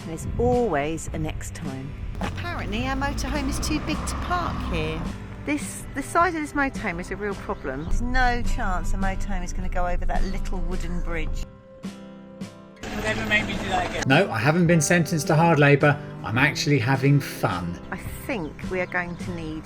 and there's always a next time. Apparently our motorhome is too big to park here. The size of this motorhome is a real problem. There's no chance a motorhome is going to go over that little wooden bridge. Never make me do that again. No, I haven't been sentenced to hard labour. I'm actually having fun. I think we are going to need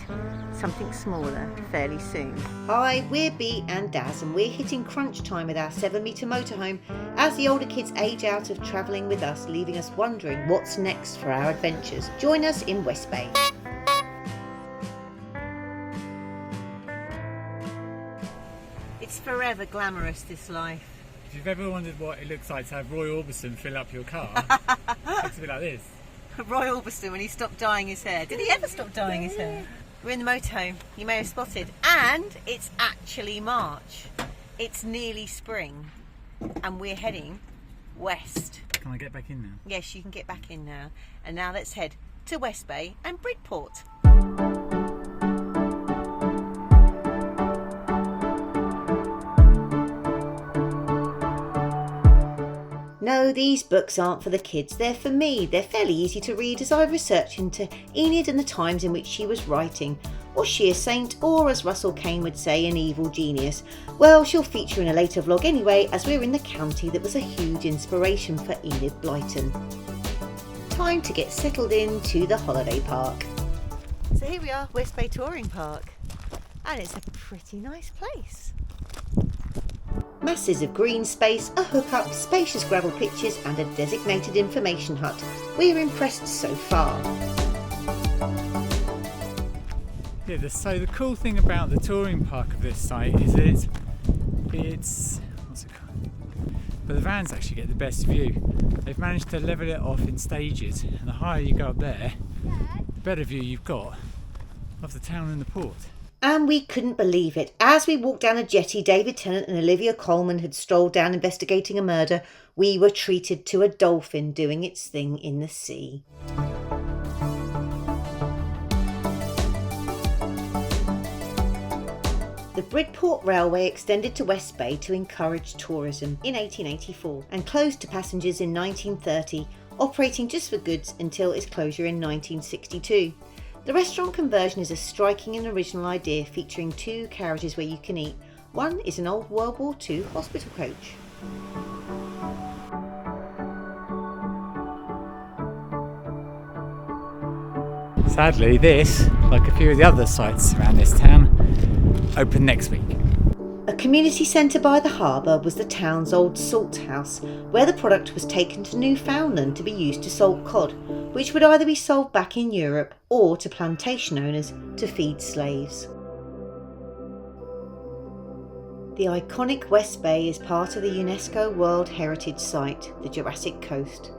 something smaller fairly soon. Hi, we're Bea and Daz, and we're hitting crunch time with our 7-metre motorhome as the older kids age out of travelling with us, leaving us wondering what's next for our adventures. Join us in Westbay. It's forever glamorous, this life. If you've ever wondered what it looks like to have Roy Orbison fill up your car, it looks a bit like this. Roy Orbison when he stopped dyeing his hair. Did he ever stop dyeing his hair? We're in the motorhome, you may have spotted, and it's actually March. It's nearly spring, and we're heading west. Can I get back in now? Yes, you can get back in now. And now let's head to Westbay and Bridport. No, these books aren't for the kids, they're for me. They're fairly easy to read as I research into Enid and the times in which she was writing. Was she a saint, or as Russell Kane would say, an evil genius? Well, she'll feature in a later vlog anyway, as we're in the county that was a huge inspiration for Enid Blyton. Time to get settled into the holiday park. So here we are, Westbay Touring Park. And it's a pretty nice place. Masses of green space, a hookup, spacious gravel pitches and a designated information hut. We're impressed so far. Yeah, so the cool thing about the touring park of this site is that it's what's it called? But the vans actually get the best view. They've managed to level it off in stages, and the higher you go up there, the better view you've got of the town and the port. And we couldn't believe it. As we walked down a jetty, David Tennant and Olivia Colman had strolled down investigating a murder. We were treated to a dolphin doing its thing in the sea. The Bridport Railway extended to Westbay to encourage tourism in 1884 and closed to passengers in 1930, operating just for goods until its closure in 1962. The restaurant conversion is a striking and original idea, featuring 2 carriages where you can eat. One is an old World War II hospital coach. Sadly, this, like a few of the other sites around this town, open next week. A community centre by the harbour was the town's old salt house, where the product was taken to Newfoundland to be used to salt cod, which would either be sold back in Europe or to plantation owners to feed slaves. The iconic Westbay is part of the UNESCO World Heritage Site, the Jurassic Coast.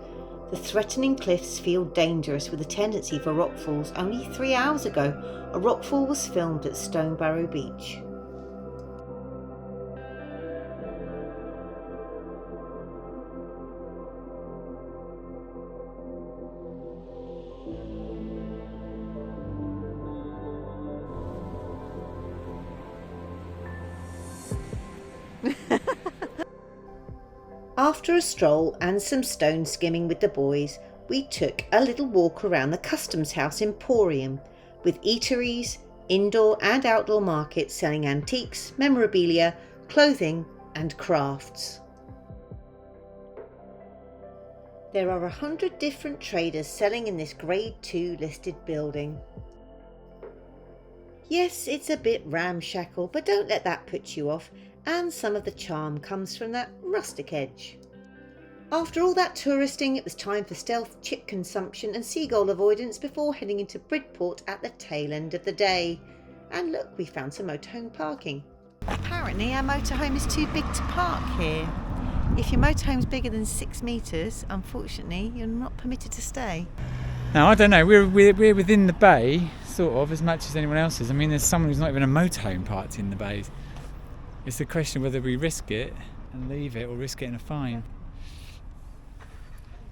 The threatening cliffs feel dangerous with a tendency for rockfalls. Only 3 hours ago, a rockfall was filmed at Stonebarrow Beach. After a stroll and some stone skimming with the boys, we took a little walk around the Customs House Emporium, with eateries, indoor and outdoor markets selling antiques, memorabilia, clothing and crafts. There are 100 different traders selling in this Grade 2 listed building. Yes, it's a bit ramshackle, but don't let that put you off, and some of the charm comes from that rustic edge. After all that touristing, it was time for stealth chip consumption and seagull avoidance before heading into Bridport at the tail end of the day. And look, we found some motorhome parking. Apparently our motorhome is too big to park here. If your motorhome's bigger than 6 metres, unfortunately, you're not permitted to stay. Now, I don't know, we're within the bay, sort of, as much as anyone else is. I mean, there's someone who's not even a motorhome parked in the bays. It's the question whether we risk it and leave it or risk getting a fine.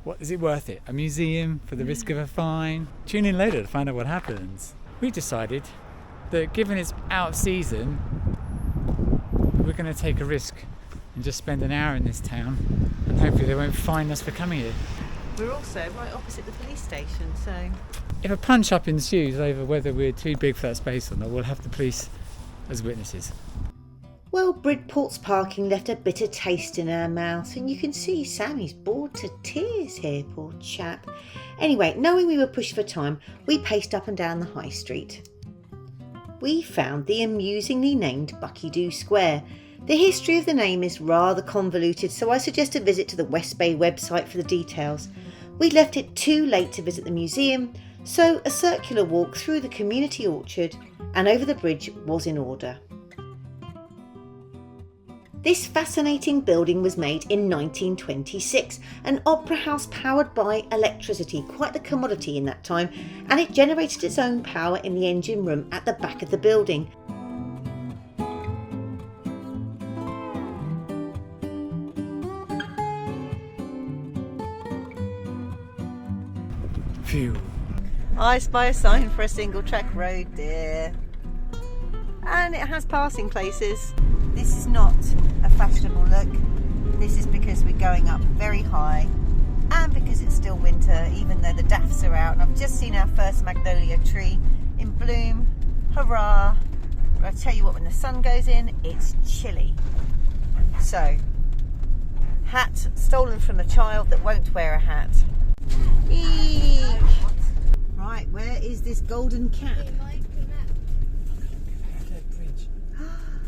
What is it worth it? A museum for the risk of a fine? Tune in later to find out what happens. We decided that given it's out of season, we're going to take a risk and just spend an hour in this town, and hopefully they won't fine us for coming here. We're also right opposite the police station, so... If a punch-up ensues over whether we're too big for that space or not, we'll have the police as witnesses. Well, Bridport's parking left a bitter taste in our mouth, and you can see Sammy's bored to tears here, poor chap. Anyway, knowing we were pushed for time, we paced up and down the high street. We found the amusingly named Buckydoo Square. The history of the name is rather convoluted, so I suggest a visit to the Westbay website for the details. We left it too late to visit the museum, so a circular walk through the community orchard and over the bridge was in order. This fascinating building was made in 1926, an opera house powered by electricity, quite the commodity in that time, and it generated its own power in the engine room at the back of the building. Phew. I spy a sign for a single track road there. And it has passing places. This is not a fashionable look. This is because we're going up very high and because it's still winter, even though the daffs are out. And I've just seen our first magnolia tree in bloom. Hurrah! But I tell you what, when the sun goes in, it's chilly. So, hat stolen from a child that won't wear a hat. Eek. Right, where is this golden cap?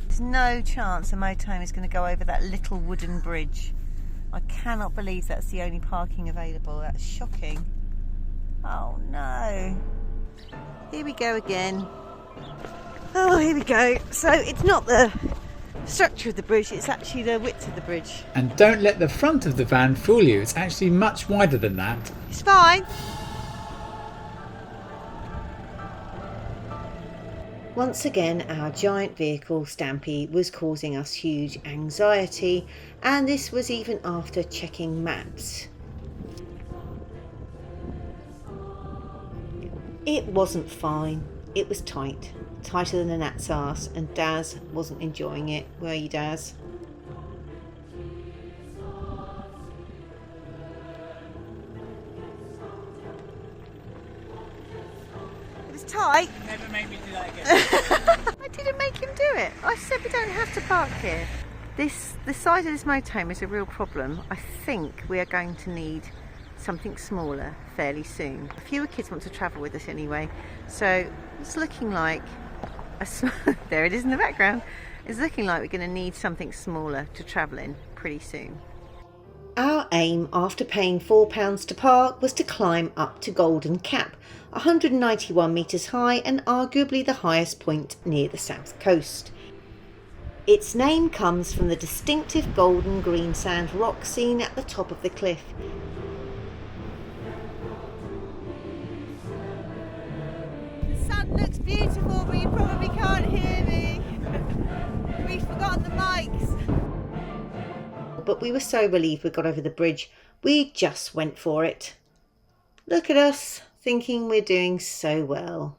There's no chance a motorhome is going to go over that little wooden bridge. I cannot believe that's the only parking available. That's shocking. Oh no. Here we go again. Oh, here we go. So it's not the structure of the bridge, it's actually the width of the bridge. And don't let the front of the van fool you, it's actually much wider than that. It's fine. Once again, our giant vehicle, Stampy, was causing us huge anxiety, and this was even after checking maps. It wasn't fine, it was tight. Tighter than a gnat's arse, and Daz wasn't enjoying it, were you, Daz? It was tight. Never make me do that again. I didn't make him do it. I said we don't have to park here. The size of this motorhome is a real problem. I think we are going to need something smaller fairly soon. Fewer kids want to travel with us anyway, so it's looking like there it is in the background. It's looking like we're going to need something smaller to travel in pretty soon. Our aim after paying £4 to park was to climb up to Golden Cap, 191 metres high and arguably the highest point near the south coast. Its name comes from the distinctive golden green sand rock seen at the top of the cliff. The sun looks beautiful, but you probably can't hear me. We've forgotten the mics. But we were so relieved we got over the bridge, we just went for it. Look at us, thinking we're doing so well.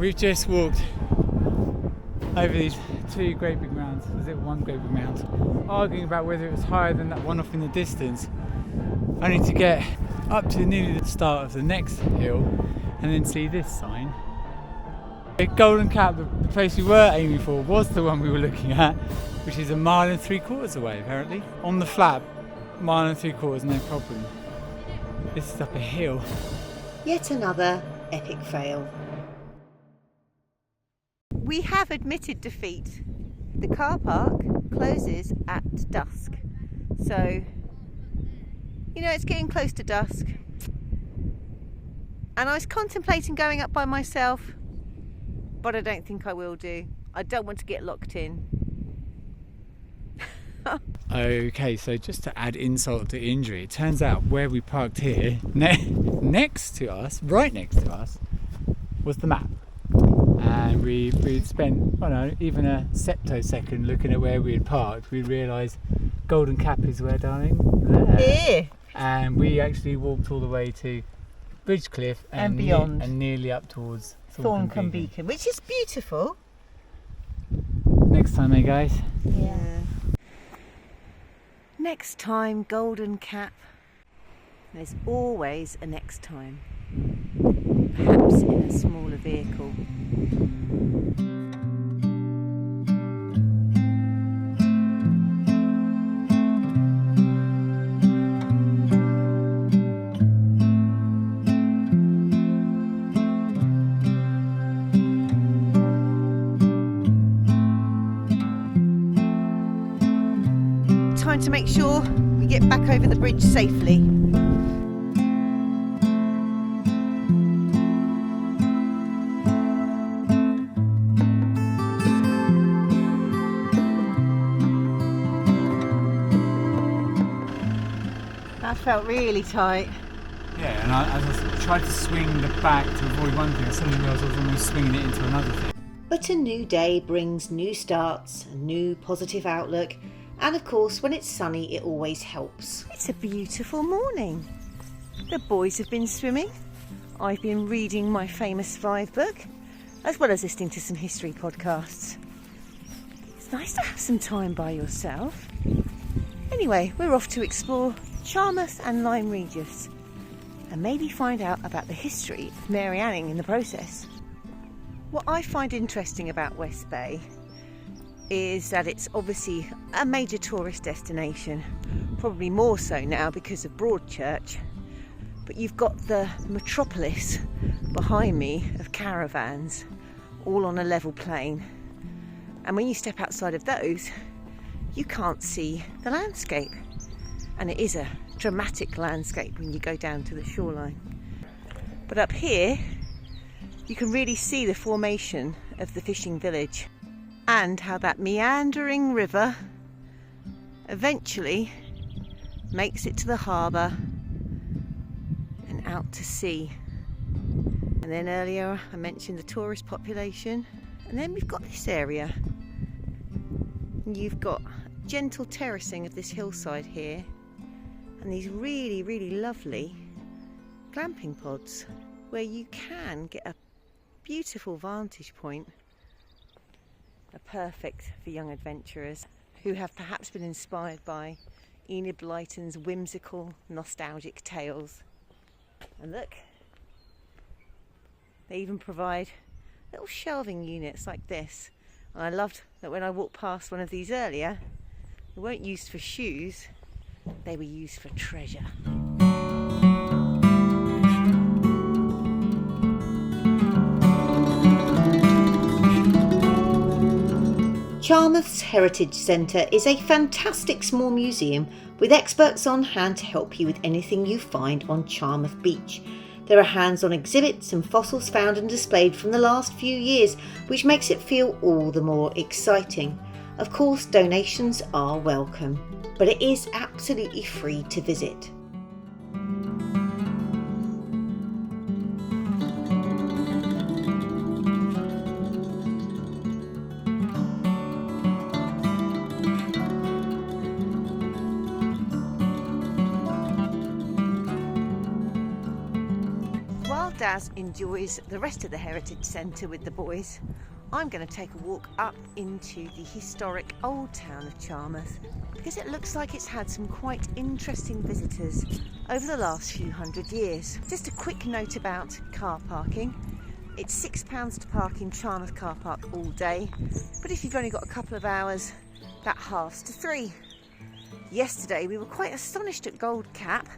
We've just walked over these two great big mounds, was it one great big mound, arguing about whether it was higher than that one off in the distance, only to get up to nearly the start of the next hill and then see this sign. The Golden Cap, the place we were aiming for, was the one we were looking at, which is 1.75 miles away apparently. On the flat, 1.75 miles, no problem. This is up a hill. Yet another epic fail. We have admitted defeat. The car park closes at dusk. So, you know, it's getting close to dusk. And I was contemplating going up by myself, but I don't think I will do. I don't want to get locked in. Okay, so just to add insult to injury, it turns out where we parked here, next to us, right next to us, was the map. And we'd spent, I don't know, even a septosecond looking at where we had parked. We realised Golden Cap is where, darling? There. Here. And we actually walked all the way to Bridge Cliff and beyond. And nearly up towards Thorncombe Beacon, which is beautiful. time, eh guys? Yeah. Next time, Golden Cap. There's always a next time. Perhaps in a smaller vehicle. Time to make sure we get back over the bridge safely. That felt really tight. Yeah, and as I tried to swing the back to avoid one thing, I suddenly realised I was almost swinging it into another thing. But a new day brings new starts, a new positive outlook, and of course when it's sunny it always helps. It's a beautiful morning. The boys have been swimming. I've been reading my famous 5 book, as well as listening to some history podcasts. It's nice to have some time by yourself. Anyway, we're off to explore Charmouth and Lyme Regis, and maybe find out about the history of Mary Anning in the process. What I find interesting about Westbay is that it's obviously a major tourist destination, probably more so now because of Broadchurch, but you've got the metropolis behind me of caravans, all on a level plain, and when you step outside of those, you can't see the landscape, and it is a dramatic landscape when you go down to the shoreline. But up here you can really see the formation of the fishing village, and how that meandering river eventually makes it to the harbour and out to sea. And then earlier I mentioned the tourist population, and then we've got this area. You've got gentle terracing of this hillside here, and these really, really lovely glamping pods where you can get a beautiful vantage point. Are perfect for young adventurers who have perhaps been inspired by Enid Blyton's whimsical, nostalgic tales. And look, they even provide little shelving units like this. And I loved that when I walked past one of these earlier, they weren't used for shoes, they were used for treasure. Charmouth's Heritage Centre is a fantastic small museum with experts on hand to help you with anything you find on Charmouth Beach. There are hands-on exhibits and fossils found and displayed from the last few years, which makes it feel all the more exciting. Of course, donations are welcome, but it is absolutely free to visit. Daz enjoys the rest of the Heritage Centre with the boys, I'm going to take a walk up into the historic old town of Charmouth, because it looks like it's had some quite interesting visitors over the last few hundred years. Just a quick note about car parking. It's £6 to park in Charmouth car park all day, but if you've only got a couple of hours, that halves to £3. Yesterday we were quite astonished at Gold Cap.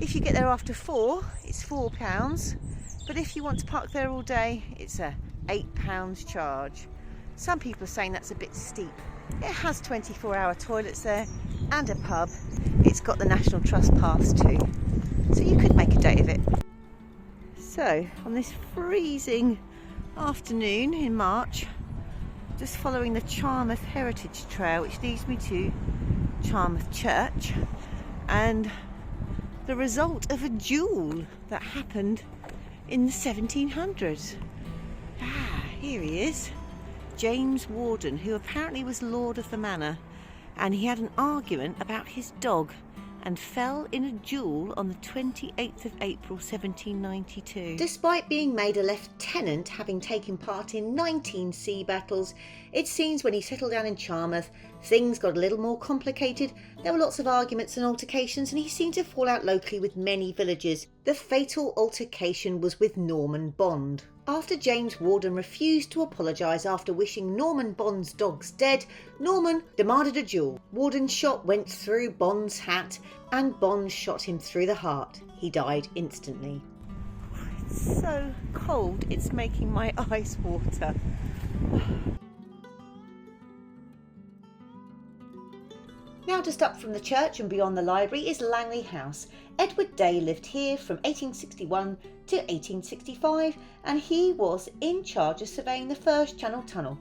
If you get there after 4, it's £4, but if you want to park there all day, it's a £8 charge. Some people are saying that's a bit steep. It has 24-hour toilets there and a pub. It's got the National Trust pass too, so you could make a day of it. So, on this freezing afternoon in March, just following the Charmouth Heritage Trail, which leads me to Charmouth Church, and the result of a duel that happened in the 1700s. Here he is, James Warden, who apparently was lord of the manor, and he had an argument about his dog and fell in a duel on the 28th of April 1792. Despite being made a lieutenant, having taken part in 19 sea battles, It seems when he settled down in Charmouth, things got a little more complicated. There were lots of arguments and altercations, and he seemed to fall out locally with many villagers. The fatal altercation was with Norman Bond. After James Warden refused to apologise after wishing Norman Bond's dogs dead, Norman demanded a duel. Warden's shot went through Bond's hat, and Bond shot him through the heart. He died instantly. It's so cold, it's making my eyes water. Now just up from the church and beyond the library is Langley House. Edward Day lived here from 1861 to 1865, and he was in charge of surveying the first Channel Tunnel.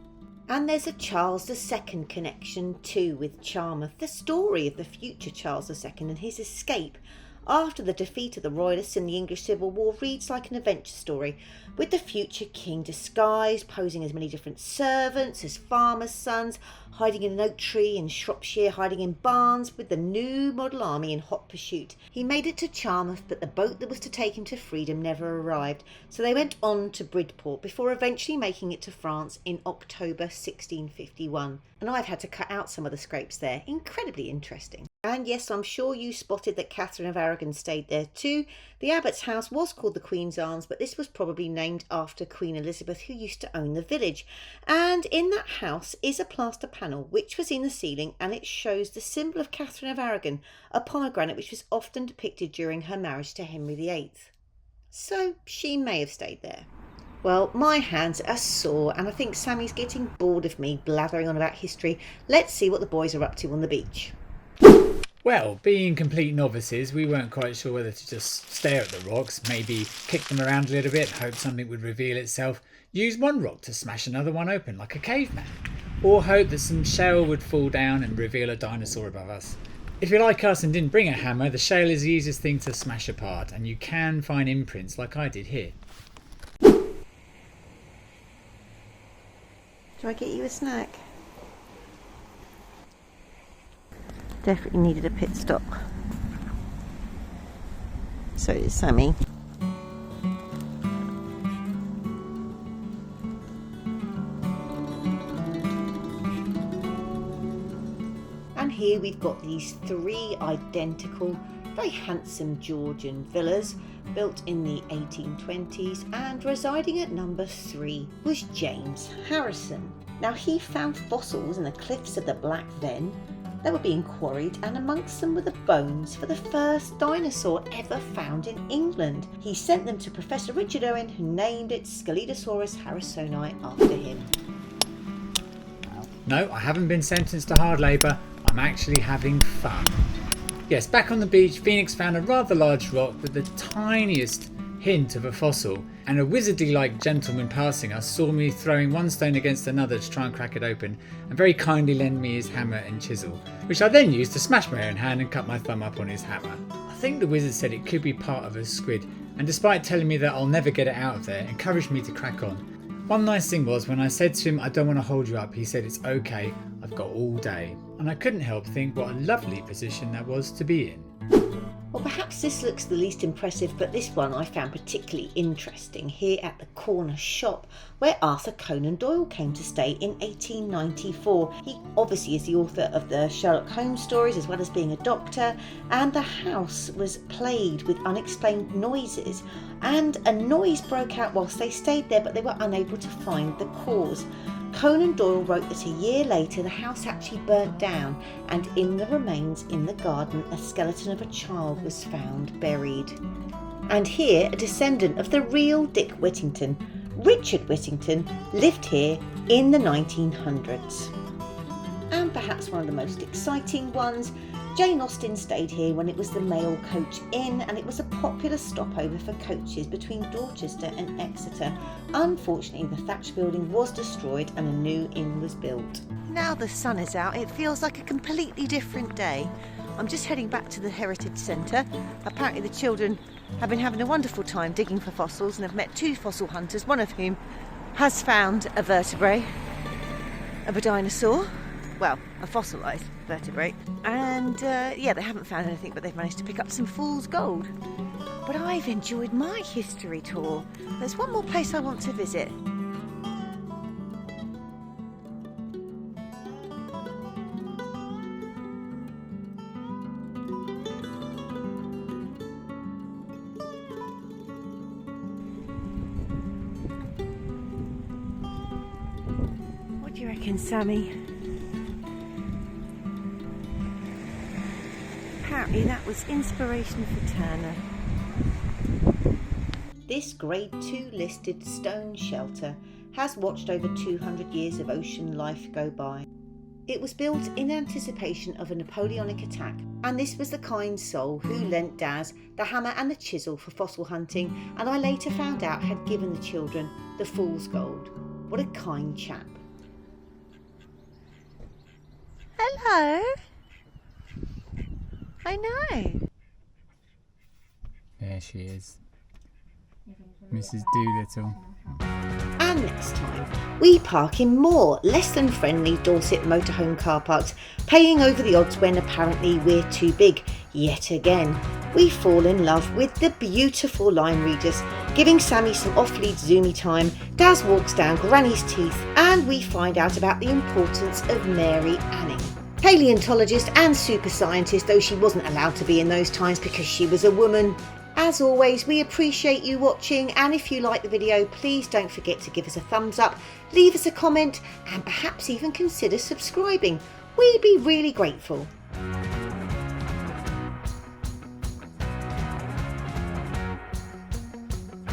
And there's a Charles II connection too with Charmouth, the story of the future Charles II and his escape after the defeat of the Royalists in the English Civil War reads like an adventure story, with the future king disguised, posing as many different servants, as farmers' sons, hiding in an oak tree in Shropshire, hiding in barns, with the new model army in hot pursuit. He made it to Charmouth, but the boat that was to take him to freedom never arrived, so they went on to Bridport before eventually making it to France in October 1651. And I've had to cut out some of the scrapes there. Incredibly interesting. And yes, I'm sure you spotted that Catherine of Aragon stayed there too. The abbot's house was called the Queen's Arms, but this was probably named after Queen Elizabeth, who used to own the village. And in that house is a plaster panel which was in the ceiling, and it shows the symbol of Catherine of Aragon, a pomegranate which was often depicted during her marriage to Henry VIII. So she may have stayed there. Well, my hands are sore, and I think Sammy's getting bored of me blathering on about history. Let's see what the boys are up to on the beach. Well, being complete novices, we weren't quite sure whether to just stare at the rocks, maybe kick them around a little bit, hope something would reveal itself, use one rock to smash another one open like a caveman, or hope that some shale would fall down and reveal a dinosaur above us. If you're like us and didn't bring a hammer, the shale is the easiest thing to smash apart, and you can find imprints like I did here. Do I get you a snack? Definitely needed a pit stop. So did Sammy. And here we've got these three identical, very handsome Georgian villas built in the 1820s, and residing at number 3 was James Harrison. Now he found fossils in the cliffs of the Black Ven. They were being quarried, and amongst them were the bones for the first dinosaur ever found in England. He sent them to Professor Richard Owen, who named it Scelidosaurus harrisoni after him. No, I haven't been sentenced to hard labour, I'm actually having fun. Yes, back on the beach, Phoenix found a rather large rock with the tiniest hint of a fossil, and a wizardy-like gentleman passing us saw me throwing one stone against another to try and crack it open, and very kindly lent me his hammer and chisel, which I then used to smash my own hand and cut my thumb up on his hammer. I think the wizard said it could be part of a squid, and despite telling me that I'll never get it out of there, encouraged me to crack on. One nice thing was, when I said to him I don't want to hold you up, he said it's okay, I've got all day. And I couldn't help think what a lovely position that was to be in. Well, perhaps this looks the least impressive, but this one I found particularly interesting here at the corner shop where Arthur Conan Doyle came to stay in 1894. He obviously is the author of the Sherlock Holmes stories as well as being a doctor, and the house was plagued with unexplained noises, and a noise broke out whilst they stayed there, but they were unable to find the cause. Conan Doyle wrote that a year later the house actually burnt down, and in the remains in the garden a skeleton of a child was found buried. And here a descendant of the real Dick Whittington, Richard Whittington, lived here in the 1900s. And perhaps one of the most exciting ones, Jane Austen stayed here when it was the Mail Coach Inn, and it was a popular stopover for coaches between Dorchester and Exeter. Unfortunately, the thatched building was destroyed and a new inn was built. Now the sun is out, it feels like a completely different day. I'm just heading back to the Heritage Centre. Apparently the children have been having a wonderful time digging for fossils and have met 2 fossil hunters, one of whom has found a vertebrae of a dinosaur. Well, a fossilised vertebrate. And yeah, they haven't found anything, but they've managed to pick up some fool's gold. But I've enjoyed my history tour. There's one more place I want to visit. you reckon, Sammy? Apparently that was inspiration for Turner. This Grade 2 listed stone shelter has watched over 200 years of ocean life go by. It was built in anticipation of a Napoleonic attack, and this was the kind soul who lent Daz the hammer and the chisel for fossil hunting, and I later found out had given the children the fool's gold. What a kind chap. Hello. I know. There she is. Mrs. Doolittle. And next time, we park in more less than friendly Dorset motorhome car parks, paying over the odds when apparently we're too big. Yet again, we fall in love with the beautiful Lyme Regis, giving Sammy some off-lead zoomy time. Daz walks down Granny's teeth, and we find out about the importance of Mary Anning, paleontologist and super scientist, though she wasn't allowed to be in those times because she was a woman. As always, we appreciate you watching, and if you like the video, please don't forget to give us a thumbs up, leave us a comment, and perhaps even consider subscribing. We'd be really grateful.